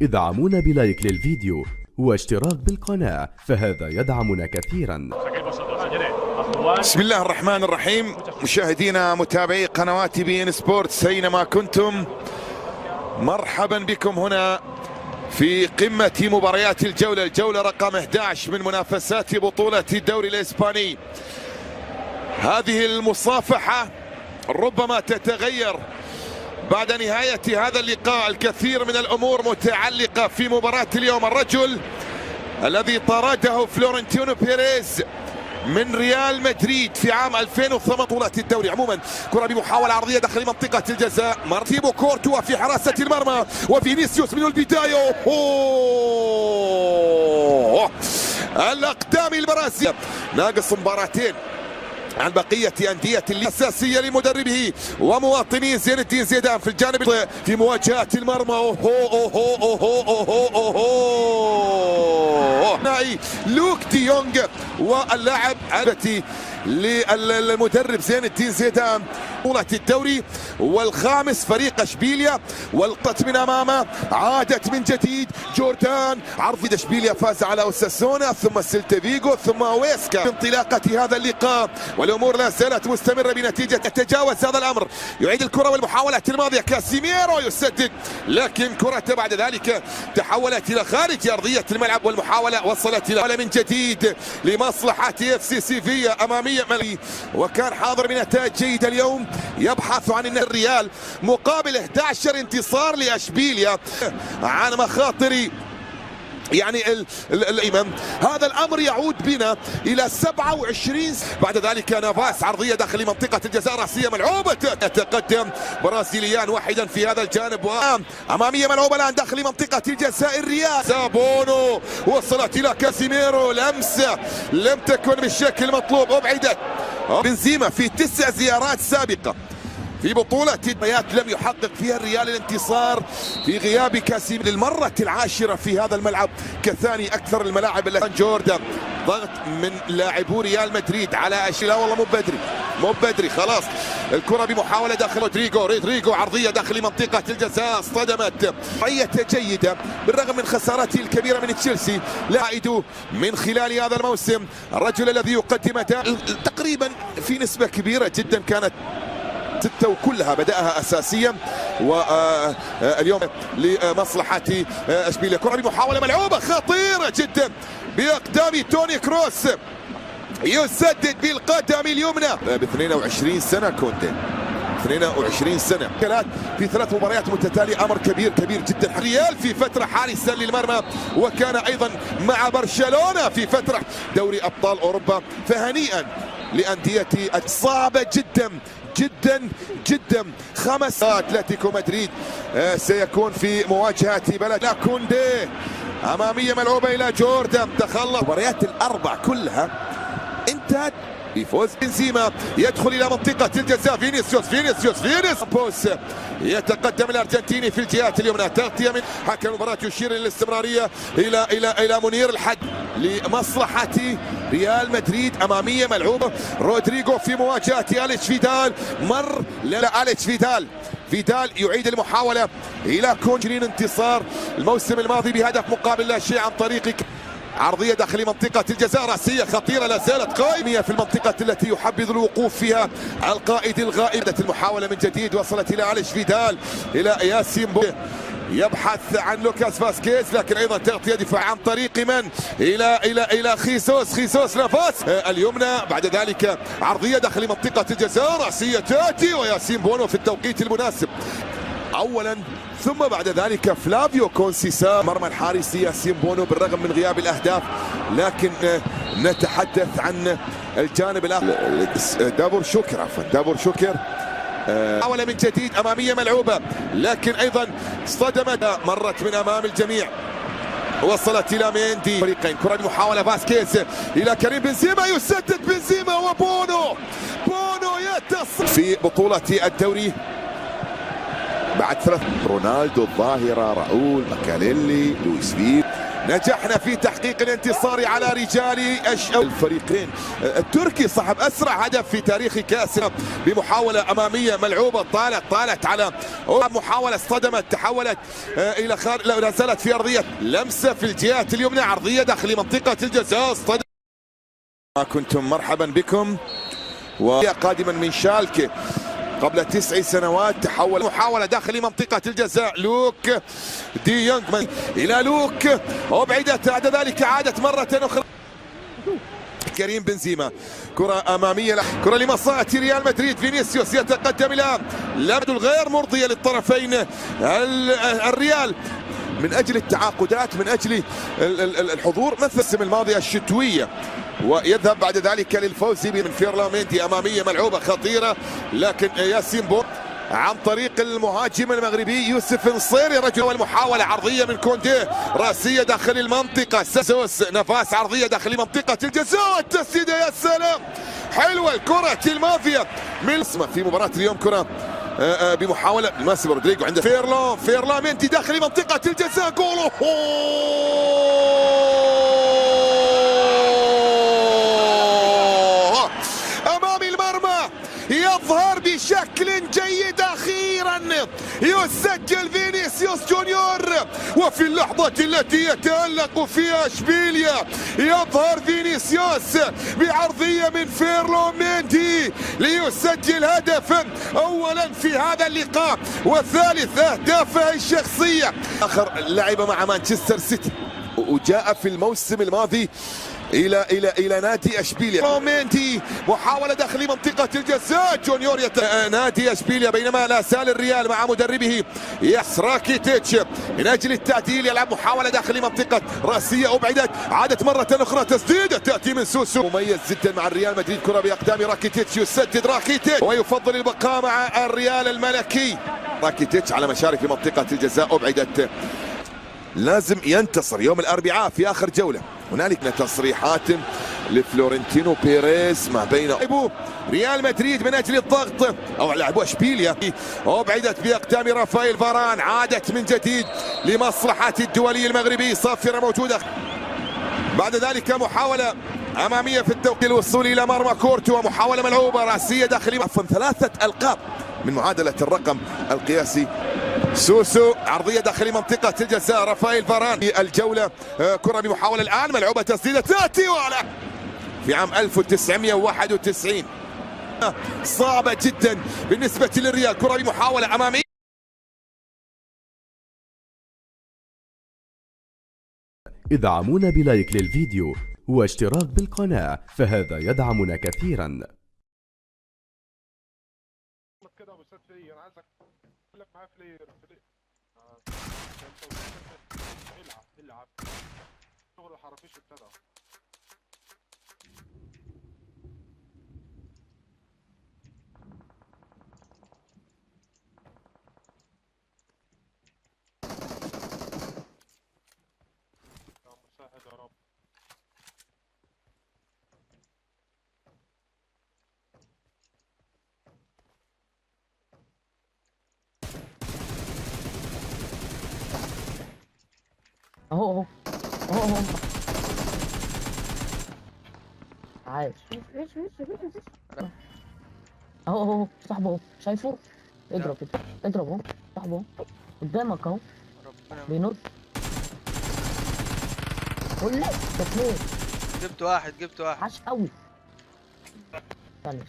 ادعمونا بلايك للفيديو واشتراك بالقناة، فهذا يدعمنا كثيرا. بسم الله الرحمن الرحيم. مشاهدينا متابعي قنوات بي ان سبورتس اينما كنتم، مرحبا بكم هنا في قمة مباريات الجولة رقم 11 من منافسات بطولة الدوري الإسباني. هذه المصافحة ربما تتغير بعد نهاية هذا اللقاء. الكثير من الأمور متعلقة في مباراة اليوم. الرجل الذي طرده فلورنتينو بيريز من ريال مدريد في عام 2008 بطولة الدوري. عموما كرة بمحاولة عرضية داخل منطقة الجزاء، مرتيبو كورتوا في حراسة المرمى وفينيسيوس من البداية. الأقدام البرازيل ناقص مباراتين عن بقية أندية الأساسية لمدربه ومواطني زين الدين زيدان في الجانب في مواجهات المرمى. لوك دي يونغ واللاعب عبتي للمدرب زين الدين زيدان بطولة الدوري، والخامس فريق اشبيليا، والقط من امامه عادت من جديد جوردان. عرض اشبيليا فاز على اوساسونا ثم سيلتا فيغو ثم ويسكا. انطلاقة هذا اللقاء والامور لا زالت مستمرة بنتيجة تتجاوز هذا الامر. يعيد الكرة والمحاولات الماضية كاسيميرو يسدد، لكن كرة بعد ذلك تحولت الى خارج ارضية الملعب، والمحاولة وصلت الى من جديد لمصلحة اف سي سيفيا امامية ملي. وكان حاضر بنتائج جيدة اليوم، يبحث عن الريال مقابل 11 انتصار لاشبيليا عن مخاطر يعني الإمام. هذا الأمر يعود بنا إلى 27. بعد ذلك نافاس عرضية داخل منطقة الجزاء، رأسية ملعوبة، يتقدم برازيليان واحدا في هذا الجانب، أمامية ملعوبة الآن داخل منطقة الجزاء. الريال سابونو وصلت إلى كاسيميرو، لمسة لم تكن بالشكل المطلوب، أبعدت. بنزيما في 9 زيارات سابقة في بطولة الدوريات لم يحقق فيها الريال الانتصار في غياب كاسيميرو للمرة العاشرة في هذا الملعب كثاني أكثر الملاعب. جوردان ضغط من لاعبو ريال مدريد على لا والله مو بدري خلاص. الكرة بمحاولة داخل رودريغو عرضية داخل منطقة الجزاء، اصطدمت. رؤية جيدة بالرغم من خسارته الكبيرة من تشيلسي، لاعب من خلال هذا الموسم. الرجل الذي يقدم تقريبا في نسبة كبيرة جدا كانت 6 وكلها بدأها أساسيا، واليوم لمصلحة اشبيليا. كرة بمحاولة ملعوبة خطيرة جدا بأقدام توني كروس، يسدد بالقدم اليمنى. ب 22 سنة كوندي، 22 سنة في 3 مباريات متتالية، أمر كبير جدا. ريال في فترة حارسا للمرمى، وكان أيضا مع برشلونة في فترة دوري أبطال أوروبا. فهنيئا لأندية صعبة جدا 5 أتلتيكو مدريد سيكون في مواجهة بلد كوندي. أمامية ملعوبة إلى جوردان، تخلص المباريات ال4 كلها انتهت بفوز بنزيما. يدخل إلى منطقة الجزاء فينيسيوس بوس، يتقدم الأرجنتيني في الجهات اليمنى. تغطية من حكم المباراة يشير للاستمرارية إلى منير الحد لمصلحة ريال مدريد. أمامية ملعوبة رودريغو في مواجهة أليكس فيدال، مر أليكس فيدال يعيد المحاولة إلى كونجرين. انتصار الموسم الماضي بهدف مقابل لا شيء عن طريق عرضية داخل منطقة الجزاء، رأسية خطيرة لا زالت قائمة في المنطقة التي يحبذ الوقوف فيها القائد الغائب. المحاولة من جديد وصلت إلى أليكس فيدال إلى ياسين بو، يبحث عن لوكاس فاسكيز، لكن ايضا تغطية دفاع عن طريق من الى خيسوس نفاس اليمنى. بعد ذلك عرضية داخل منطقة الجزاء، رأسية تاتي وياسين بونو في التوقيت المناسب اولا، ثم بعد ذلك فلافيو كونسيسا مرمى الحارس ياسين بونو بالرغم من غياب الاهداف. لكن نتحدث عن الجانب الاخر، دافور شوكر حاول من جديد، اماميه ملعوبه لكن ايضا اصطدمت، مرت من امام الجميع، وصلت الى ميندي. فريقين كره محاوله فاسكيز الى كريم بنزيما، يسدد بنزيما وبونو يتصل في بطوله الدوري بعد 3. رونالدو الظاهره، راؤول، ماكاليلي، لويس فيل، نجحنا في تحقيق الانتصار على رجال الفريقين. التركي صاحب اسرع هدف في تاريخ كاس بمحاوله اماميه ملعوبه طالت على محاوله اصطدمت تحولت الى خارج، لا زالت في ارضيه، لمسه في الجهه اليمنى عرضيه داخل منطقه الجزاء اصطدم. كنتم مرحبا بكم. وقادما من شالكه قبل 9 سنوات تحول محاولة داخل منطقة الجزاء، لوك دي يونغ إلى لوك أبعدت، بعد ذلك عادت مرة أخرى كريم بنزيما، كرة أمامية كرة لمصلحة ريال مدريد، فينيسيوس يتقدم إلى لمسة غير مرضية للطرفين. الريال من أجل التعاقدات، من أجل الحضور مثل السنة الماضية الشتوية، ويذهب بعد ذلك للفوز من فيرلامينتي. أمامية ملعوبة خطيرة، لكن ياسين بو عن طريق المهاجم المغربي يوسف نصيري، رجل والمحاولة عرضية من كوندي راسية داخل المنطقة، سوس نفاس عرضية داخل منطقة الجزاء، التسديدة يا سلام حلوة الكرة المافيا من في مباراة اليوم. كرة بمحاولة ماسيمو رودريجو عند فيرلامينتي داخل منطقة الجزاء، جول أمام المرمى، يظهر بشكل جيد. أخيرا يسجل فينيسيوس جونيور، وفي اللحظة التي يتألق فيها اشبيليا يظهر فينيسيوس بعرضية من فيرلامينتي ليسجل هدفا أولا في هذا اللقاء، والثالث أهدافه الشخصية. آخر لعب مع مانشستر سيتي، وجاء في الموسم الماضي الى نادي اشبيليا. رومينتي محاوله داخل منطقه الجزاء، جونيور نادي اشبيليا، بينما لا زال الريال مع مدربه راكيتيتش من اجل التعديل، يلعب محاوله داخل منطقه راسيه ابعدت، عادت مره اخرى، تسديده تاتي من سوسو مميز جدا مع الريال مدريد. كره باقدام راكيتيتش، يسدد راكيتيتش ويفضل البقاء مع الريال الملكي. راكيتيتش على مشارف في منطقه الجزاء ابعدت. لازم ينتصر يوم الاربعاء في اخر جوله. هنالك تصريحات لفلورنتينو بيريز ما بين ريال مدريد من اجل الضغط، او لاعبو اشبيليا، وابعدت باقدام رافائيل فاران، عادت من جديد لمصلحه الدولي المغربي، صافره موجوده. بعد ذلك محاوله اماميه في التوقيت الوصول الى مرمى كورتوا، محاوله ملعوبه راسيه داخليه، عفوا 3 ألقاب من معادله الرقم القياسي. سوسو عرضيه داخل منطقه الجزاء، رافائيل فاران في الجوله، كره بمحاوله الان ملعوبه، تسديده تاتي ولا في عام 1991 صعبه جدا بالنسبه للريال. كره بمحاوله اماميه. ادعمونا بلايك للفيديو واشتراك بالقناة، فهذا يدعمنا كثيرا. العب شغل الحرافيش ابتدى. يا مساعد يا رب. اهو عايش. اهو صاحبه اهو، شايفه؟ اضرب اهو، صاحبه اهو قدامك اهو، بينط. قول لي تسليم. جبت واحد عاش قوي. ثانية